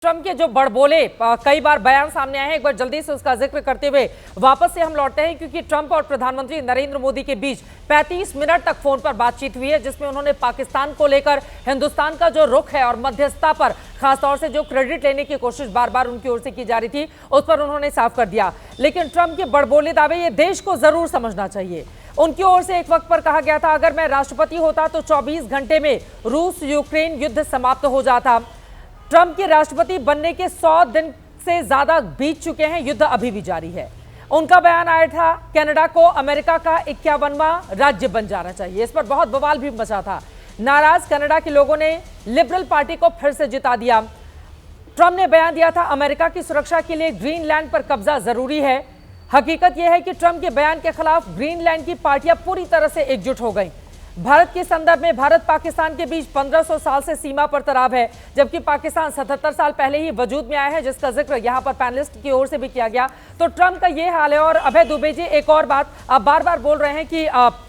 Trump के जो बड़बोले कई बार बयान सामने आए हैं, एक बार जल्दी से उसका जिक्र करते हुए वापस से हम लौटते हैं, क्योंकि ट्रंप और प्रधानमंत्री नरेंद्र मोदी के बीच 35 मिनट तक फोन पर बातचीत हुई है, जिसमें उन्होंने पाकिस्तान को लेकर हिंदुस्तान का जो रुख है और मध्यस्थता पर खासतौर से जो क्रेडिट लेने की कोशिश बार बार उनकी ओर से की जा रही थी, उस पर उन्होंने साफ कर दिया। लेकिन ट्रंप के बड़बोले दावे ये देश को जरूर समझना चाहिए। उनकी ओर से एक वक्त पर कहा गया था, अगर मैं राष्ट्रपति होता तो 24 घंटे में रूस यूक्रेन युद्ध समाप्त हो जाता। ट्रंप के राष्ट्रपति बनने के 100 दिन से ज्यादा बीत चुके हैं, युद्ध अभी भी जारी है। उनका बयान आया था, कनाडा को अमेरिका का 51वां राज्य बन जाना चाहिए। इस पर बहुत बवाल भी मचा था। नाराज कनाडा के लोगों ने लिबरल पार्टी को फिर से जिता दिया। ट्रंप ने बयान दिया था, अमेरिका की सुरक्षा के लिए ग्रीनलैंड पर कब्जा जरूरी है। हकीकत यह है कि ट्रंप के बयान के खिलाफ ग्रीनलैंड की पार्टियां पूरी तरह से एकजुट हो गई। भारत के संदर्भ में भारत पाकिस्तान के बीच 1500 साल से सीमा पर तनाव है, जबकि पाकिस्तान 77 साल पहले ही वजूद में आया है, जिसका जिक्र यहां पर पैनलिस्ट की ओर से भी किया गया। तो ट्रंप का ये हाल है। और अभय दुबे जी, एक और बात, आप बार बार बोल रहे हैं कि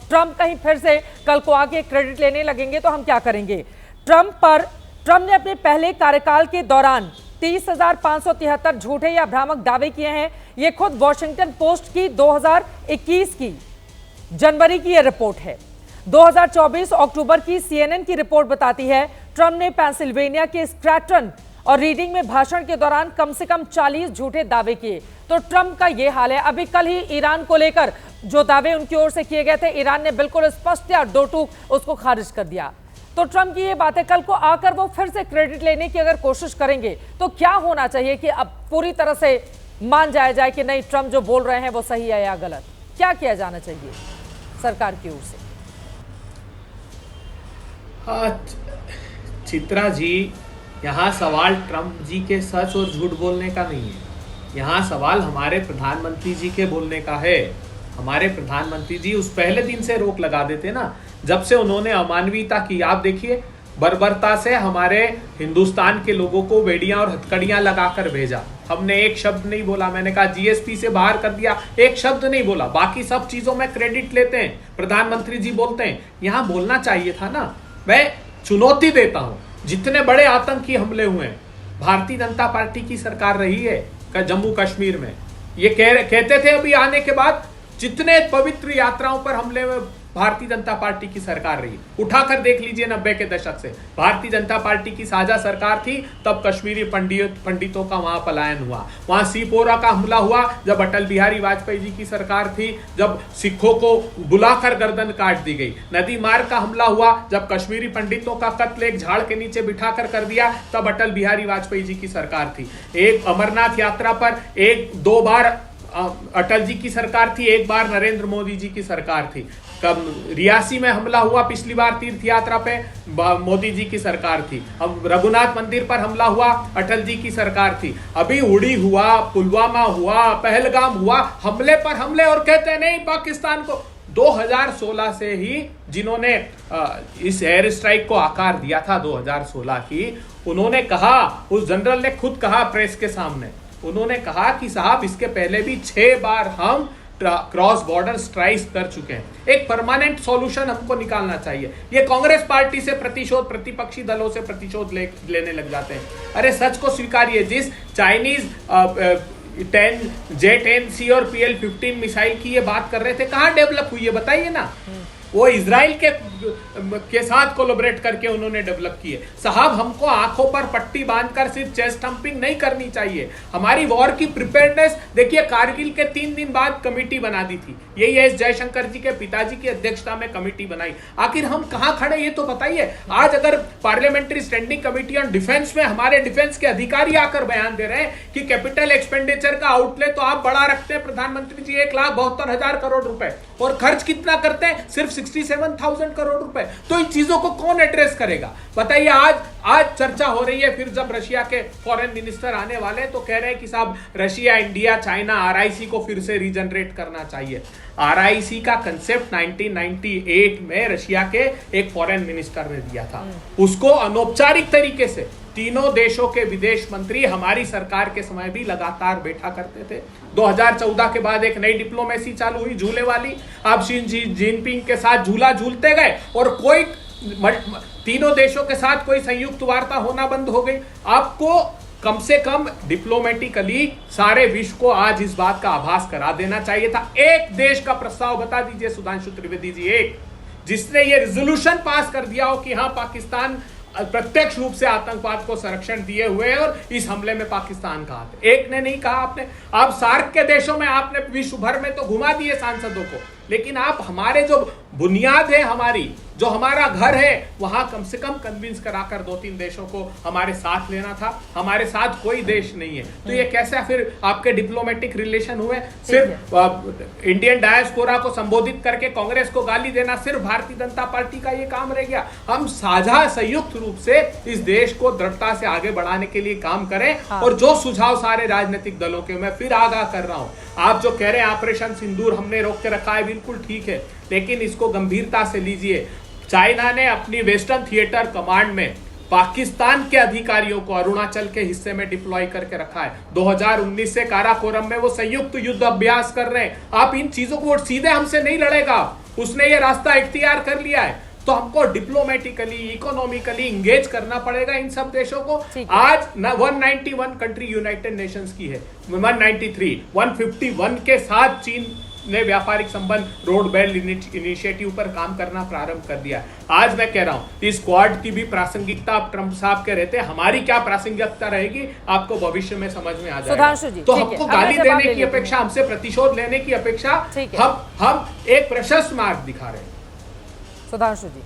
ट्रंप कहीं फिर से कल को आके क्रेडिट लेने लगेंगे तो हम क्या करेंगे। ट्रंप ने अपने पहले कार्यकाल के दौरान 30,573 झूठे या भ्रामक दावे किए हैं। ये खुद वॉशिंगटन पोस्ट की 2021 की जनवरी की यह रिपोर्ट है। 2024 अक्टूबर की CNN की रिपोर्ट बताती है, ट्रंप ने पेंसिल्वेनिया के स्क्रैटन और रीडिंग में भाषण के दौरान कम से कम 40 झूठे दावे किए। तो ट्रंप का यह हाल है। अभी कल ही ईरान को लेकर जो दावे उनकी ओर से किए गए थे, ईरान ने बिल्कुल स्पष्ट या दो टूक उसको खारिज कर दिया। तो ट्रंप की ये बातें कल को आकर वो फिर से क्रेडिट लेने की अगर कोशिश करेंगे तो क्या होना चाहिए कि अब पूरी तरह से मान जाया जाए कि नहीं, ट्रंप जो बोल रहे हैं वो सही है या गलत? क्या किया जाना चाहिए सरकार की ओर से? चित्रा जी, यहाँ सवाल ट्रंप जी के सच और झूठ बोलने का नहीं है। यहाँ सवाल हमारे प्रधानमंत्री जी के बोलने का है। हमारे प्रधानमंत्री जी उस पहले दिन से रोक लगा देते ना, जब से उन्होंने अमानवीयता की। आप देखिए, बर्बरता से हमारे हिंदुस्तान के लोगों को बेड़ियां और हथकड़ियां लगाकर भेजा। हमने एक शब्द नहीं बोला। मैंने कहा जीएसपी से बाहर कर दिया, एक शब्द नहीं बोला। बाकी सब चीजों में क्रेडिट लेते हैं, प्रधानमंत्री जी बोलते हैं। यहाँ बोलना चाहिए था ना। मैं चुनौती देता हूं, जितने बड़े आतंकी हमले हुए हैं, भारतीय जनता पार्टी की सरकार रही है जम्मू कश्मीर में। ये कहते थे अभी आने के बाद, जितने पवित्र यात्राओं पर हमले में भारतीय जनता पार्टी की सरकार रही। उठाकर देख लीजिए, 90 के दशक से भारतीय जनता पार्टी की साझा सरकार थी, तब कश्मीरी पंडितों का वहां पलायन हुआ। वहां सीपोरा का हमला हुआ जब अटल बिहारी वाजपेयी जी की सरकार थी, जब सिखों को बुलाकर गर्दन काट दी गई। नदी मार्ग का हमला हुआ जब कश्मीरी पंडितों का कत्ल एक झाड़ के नीचे बिठाकर कर दिया, तब अटल बिहारी वाजपेयी जी की सरकार थी। एक अमरनाथ यात्रा पर दो बार अटल जी की सरकार थी, एक बार नरेंद्र मोदी जी की सरकार थी। कब रियासी में हमला हुआ पिछली बार तीर्थ यात्रा पे, मोदी जी की सरकार थी। अब रघुनाथ मंदिर पर हमला हुआ, अटल जी की सरकार थी। अभी उड़ी हुआ, पुलवामा हुआ, पहलगाम हुआ, हमले पर हमले, और कहते नहीं पाकिस्तान को। 2016 से ही जिन्होंने इस एयर स्ट्राइक को आकार दिया था 2016 की, उन्होंने कहा, उस जनरल ने खुद कहा प्रेस के सामने, उन्होंने कहा कि साहब इसके पहले भी 6 बार हम क्रॉस बॉर्डर स्ट्राइक कर चुके हैं। एक परमानेंट सॉल्यूशन हमको निकालना चाहिए। ये कांग्रेस पार्टी से प्रतिशोध, प्रतिपक्षी दलों से प्रतिशोध लेने लग जाते हैं। अरे सच को स्वीकारिए, जिस चाइनीज J-10C और PL-15 मिसाइल की ये बात कर रहे थे, कहाँ डेवलप हुई है बताइए ना। वो इजराइल के साथ कोलैबोरेट करके उन्होंने डेवलप किए। साहब, हमको आंखों पर पट्टी बांधकर सिर्फ चेस्ट थम्पिंग नहीं करनी चाहिए। हमारी वॉर की प्रिपेयर्डनेस देखिए, कारगिल के 3 दिन बाद कमेटी बना दी थी। यही एस जयशंकर जी के पिताजी की अध्यक्षता में कमेटी बनाई। आखिर हम कहां खड़े ये तो बताइए। आज अगर parliamentary standing committee on defence में हमारे डिफेंस के अधिकारी आकर बयान दे रहे हैं कि कैपिटल एक्सपेंडिचर का आउटले तो आप बढ़ा रखते हैं प्रधानमंत्री जी, 1,72,000 करोड़ रुपए, और खर्च कितना करते हैं? सिर्फ 67,000 करोड़ रुपए। तो इन चीजों को कौन एड्रेस करेगा बताइए। आज चर्चा हो रही है, फिर जब रशिया के फॉरेन मिनिस्टर आने वाले तो कह रहे हैं कि साहब रशिया, इंडिया, चाइना RIC को फिर से रीजनरेट करना चाहिए। RIC का कंसेप्ट 1998 में रशिया के एक फॉरेन मिनिस्टर ने दिया था। उसको अनौपचारिक तरीके से तीनों देशों के विदेश मंत्री हमारी सरकार के समय भी लगातार बैठा करते थे। 2014 के बाद एक नई डिप्लोमेसी चालू हुई, झूले वाली। आप शी जिनपिंग के साथ झूला झूलते गए और कोई तीनों देशों के साथ कोई संयुक्त वार्ता होना बंद हो गई। आपको कम से कम डिप्लोमेटिकली सारे विश्व को आज इस बात का आभास करा देना चाहिए था। एक देश का प्रस्ताव बता दीजिए सुधांशु त्रिवेदी जी, एक जिसने ये रेजोल्यूशन पास कर दिया हो कि हाँ पाकिस्तान प्रत्यक्ष रूप से आतंकवाद को संरक्षण दिए हुए है और इस हमले में पाकिस्तान का हाथ है। एक ने नहीं कहा आपने। अब सार्क के देशों में आपने विश्व भर में तो घुमा दिए सांसदों को, लेकिन आप हमारे जो बुनियाद है, हमारी जो हमारा घर है, वहां कम से कम कन्विंस कराकर 2-3 देशों को हमारे साथ लेना था। हमारे साथ कोई देश नहीं है, तो ये कैसे फिर आपके डिप्लोमेटिक रिलेशन हुए? सिर्फ इंडियन डायस्पोरा को संबोधित करके कांग्रेस को गाली देना सिर्फ भारतीय जनता पार्टी का ये काम रह गया। हम साझा संयुक्त रूप से इस देश को दृढ़ता से आगे बढ़ाने के लिए काम करें। और जो सुझाव सारे राजनीतिक दलों के, मैं फिर आगाह कर रहा हूं, आप जो कह रहे हैं ऑपरेशन सिंदूर हमने रोक के रखा है, बिल्कुल ठीक है, लेकिन इसको गंभीरता से लीजिए। चाइना ने अपनी वेस्टर्न थिएटर कमांड में पाकिस्तान के अधिकारियों को अरुणाचल के हिस्से में डिप्लॉय करके रखा है। 2019 से काराकोरम में वो संयुक्त युद्ध अभ्यास कर रहे हैं। आप इन चीजों को सीधे हमसे नहीं लड़ेगा, उसने ये रास्ता इख्तियार कर लिया है, तो हमको डिप्लोमेटिकली इकोनॉमिकली इंगेज करना पड़ेगा इन सब देशों को। आज 191 कंट्री यूनाइटेड नेशंस की है, 193, 151 के साथ चीन ने व्यापारिक संबंध रोड बेल्ट इनिशिएटिव पर काम करना प्रारंभ कर दिया। आज मैं कह रहा हूं इस क्वाड की भी प्रासंगिकता आप ट्रंप साहब के रहते, हमारी क्या प्रासंगिकता रहेगी आपको भविष्य में समझ में आ जाएगा। तो हमको गाली देने की अपेक्षा, हमसे प्रतिशोध लेने की अपेक्षा हम एक प्रशस्त मार्ग दिखा रहे हैं। सुधांशु जी,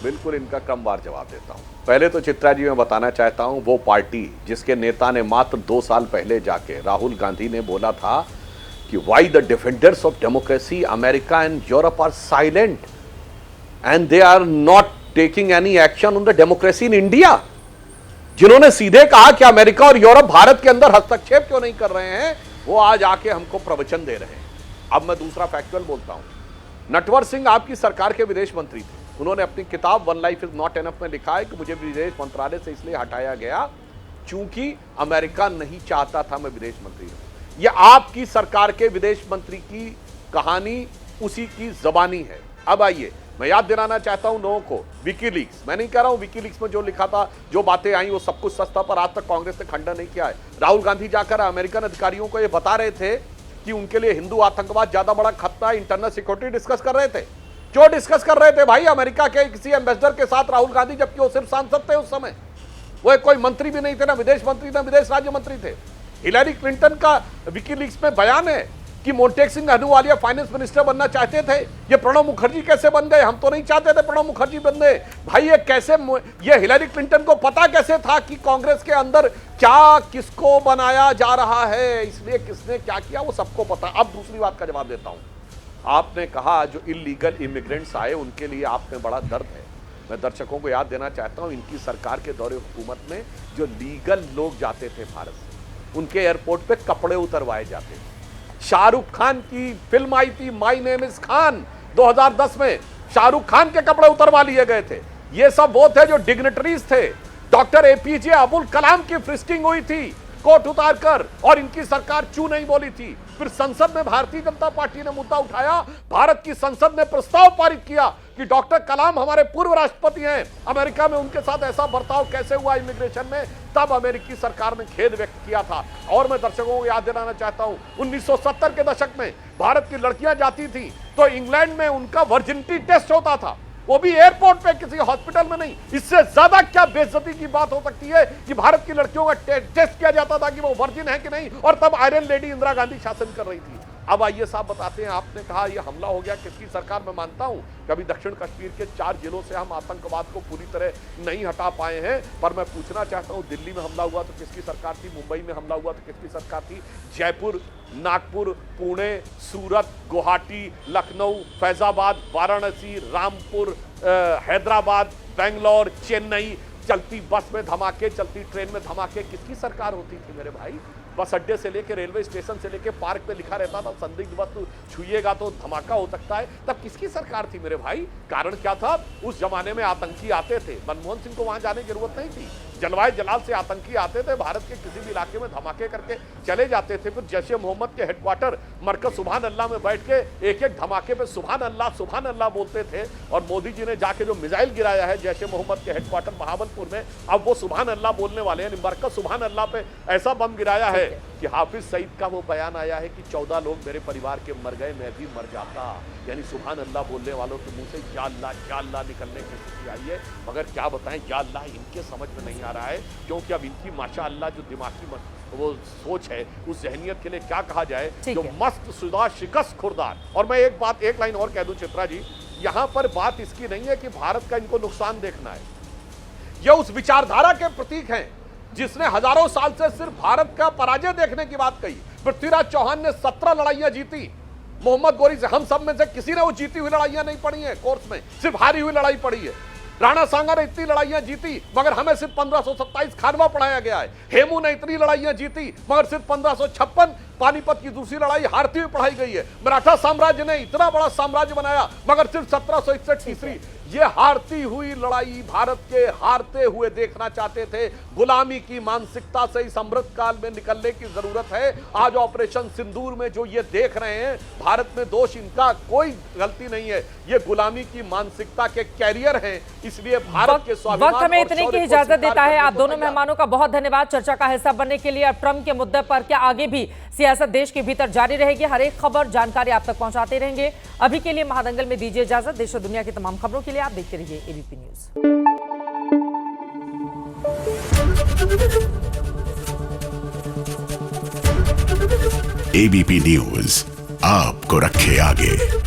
बिल्कुल इनका क्रमवार जवाब देता हूं। पहले तो चित्रा जी मैं बताना चाहता हूं, वो पार्टी जिसके नेता ने मात्र 2 साल पहले जाके राहुल गांधी ने बोला था कि why the defenders of democracy America and Europe are silent and they are not taking any action on the democracy in India, जिन्होंने सीधे कहा कि अमेरिका और यूरोप भारत के अंदर हस्तक्षेप क्यों नहीं कर रहे हैं, वो आज आके हमको प्रवचन दे रहे हैं। अब मैं दूसरा फैक्चुअल बोलता हूं। नटवर सिंह आपकी सरकार के विदेश मंत्री थे, उन्होंने अपनी किताब one life is not enough में लिखा है कि मुझे विदेश मंत्रालय से इसलिए हटाया गया क्योंकि अमेरिका नहीं चाहता था मैं विदेश मंत्री हूं। यह आपकी सरकार के विदेश मंत्री की कहानी उसी की जबानी है। अब आइए, मैं याद दिलाना चाहता हूं लोगों को, विकीलीक्स, मैं नहीं कह रहा हूं विकीलीक्स में जो लिखा था, जो बातें आई वो सब कुछ सच था, पर आज तक कांग्रेस ने खंडन नहीं किया है। राहुल गांधी जाकर अमेरिकन अधिकारियों को यह बता रहे थे कि उनके लिए हिंदू आतंकवाद ज्यादा बड़ा खतरा है, इंटरनल सिक्योरिटी डिस्कस कर रहे थे। क्यों डिस्कस कर रहे थे भाई अमेरिका के किसी एम्बेसडर के साथ राहुल गांधी, जबकि वो सिर्फ सांसद थे उस समय, वो कोई मंत्री भी नहीं थे, ना विदेश मंत्री ना विदेश राज्य मंत्री थे। हिलरी क्लिंटन का विकीलीक्स में बयान है कि मोंटेक सिंह अहलूवालिया फाइनेंस मिनिस्टर बनना चाहते थे, ये प्रणब मुखर्जी कैसे बन गए? हम तो नहीं चाहते थे प्रणब मुखर्जी बन गए भाई। ये कैसे, ये हिलरी क्लिंटन को पता कैसे था कि कांग्रेस के अंदर क्या किसको बनाया जा रहा है, इसलिए किसने क्या किया वो सबको पता। अब दूसरी बात का जवाब देता हूं। आपने कहा जो इलीगल इमिग्रेंट्स आए उनके लिए आपने बड़ा दर्द है। मैं दर्शकों को याद देना चाहता हूं, इनकी सरकार के दौरे हुकूमत में जो लीगल लोग जाते थे भारत से, उनके एयरपोर्ट पे कपड़े उतरवाए जाते थे। शाहरुख खान की फिल्म आई थी माई नेम इज खान, 2010 में शाहरुख खान के कपड़े उतरवा लिए गए थे। ये सब वो थे जो डिग्नेटरीज थे। डॉक्टर एपीजे अब्दुल कलाम की फ्रिस्किंग हुई थी कोट उतारकर, और इनकी सरकार चू नहीं बोली थी। फिर संसद में भारतीय जनता पार्टी ने मुद्दा उठाया, भारत की संसद ने प्रस्ताव पारित किया कि डॉक्टर कलाम हमारे पूर्व राष्ट्रपति हैं, अमेरिका में उनके साथ ऐसा बर्ताव कैसे हुआ इमिग्रेशन में, तब अमेरिकी सरकार ने खेद व्यक्त किया था। और मैं दर्शकों को याद दिलाना चाहता हूं, 1970 के दशक में भारत की लड़कियां जाती थी तो इंग्लैंड में उनका वर्जिनिटी टेस्ट होता था, वो भी एयरपोर्ट पे, किसी हॉस्पिटल में नहीं। इससे ज्यादा क्या बेइज्जती की बात हो सकती है कि भारत की लड़कियों का टेस्ट किया जाता था कि वो वर्जिन है कि नहीं, और तब आयरन लेडी इंदिरा गांधी शासन कर रही थी। अब आइए साहब बताते हैं, आपने कहा यह हमला हो गया किसकी सरकार में? मानता हूं कभी दक्षिण कश्मीर के 4 जिलों से हम आतंकवाद को पूरी तरह नहीं हटा पाए हैं, पर मैं पूछना चाहता हूं दिल्ली में हमला हुआ तो किसकी सरकार थी, मुंबई में हमला हुआ तो किसकी सरकार थी, जयपुर, नागपुर, पुणे, सूरत, गुवाहाटी, लखनऊ, फैजाबाद, वाराणसी, रामपुर, हैदराबाद, बेंगलोर, चेन्नई, चलती बस में धमाके, चलती ट्रेन में धमाके, किसकी सरकार होती थी मेरे भाई? बस अड्डे से लेके रेलवे स्टेशन से लेके पार्क पे लिखा रहता था संदिग्ध वस्तु छुइएगा तो धमाका हो सकता है। तब किसकी सरकार थी मेरे भाई? कारण क्या था? उस जमाने में आतंकी आते थे, मनमोहन सिंह को वहां जाने की जरूरत नहीं थी। जलवायु जलाल से आतंकी आते थे, भारत के किसी भी इलाके में धमाके करके चले जाते थे, फिर जैशे मोहम्मद के हेडक्वार्टर मरकज सुभान अल्लाह में बैठ के एक एक धमाके पे सुभान अल्लाह बोलते थे। और मोदी जी ने जाके जो मिसाइल गिराया है जैशे मोहम्मद के हेडक्वार्टर महाबलपुर में, अब वो सुभान अल्लाह बोलने वाले हैं। मरकज सुभान अल्लाह पे ऐसा बम गिराया है कि हाफिज सईद का वो बयान आया है कि 14 लोग मेरे परिवार के मर गए, मैं भी मर जाता। यानी सुभान अल्लाह बोलने वालों के मुंह से या अल्लाह निकलने की स्थिति आई है। मगर क्या बताएं, या अल्लाह इनके समझ में नहीं आ रहा है, क्योंकि अब इनकी माशाअल्लाह जो दिमागी वो सोच है, उस जहनियत के लिए क्या कहा जाए, जो मस्त शुदा शिकस्त खुरदार। और मैं एक लाइन और कह दूं चित्रा जी, यहां पर बात इसकी नहीं है कि भारत का इनको नुकसान देखना है, यह उस विचारधारा के प्रतीक हैं जिसने हजारों साल से सिर्फ भारत का पराजय देखने की बात कही। पृथ्वीराज चौहान ने 17 लड़ाइयां जीती मोहम्मद गोरी से, हम सब में से किसी ने वो जीती हुई लड़ाइयां नहीं पढ़ी है कोर्स में, सिर्फ हारी हुई लड़ाई पढ़ी है। राणा सांगा ने इतनी लड़ाइयां जीती मगर हमें सिर्फ 1527 खानवा पढ़ाया गया है। हेमू ने इतनी लड़ाइयां जीती मगर सिर्फ 1556 पानीपत की दूसरी लड़ाई हारती हुई पढ़ाई गई है। मराठा साम्राज्य ने इतना बड़ा साम्राज्य बनाया मगर सिर्फ 1761 तीसरी। ये हारती हुई लड़ाई भारत के हारते हुए देखना चाहते थे। गुलामी की मानसिकता से इस अमृत काल में निकलने की जरूरत है। आज ऑपरेशन सिंदूर में जो ये देख रहे हैं, भारत में दोष इनका कोई गलती नहीं है, ये गुलामी की मानसिकता के कैरियर हैं। इसलिए भारत के स्वाभिमान वक्त हमें इतने की इजाजत देता है। आप दोनों मेहमानों का बहुत धन्यवाद चर्चा का हिस्सा बनने के लिए। अब ट्रंप के मुद्दे पर क्या आगे भी सियासत देश के भीतर जारी रहेगी, हर एक खबर जानकारी आप तक पहुंचाते रहेंगे। अभी के लिए महादंगल में दीजिए इजाजत। देश और दुनिया की तमाम खबरों के लिए आप देखते रहिए एबीपी न्यूज। एबीपी न्यूज आपको रखे आगे।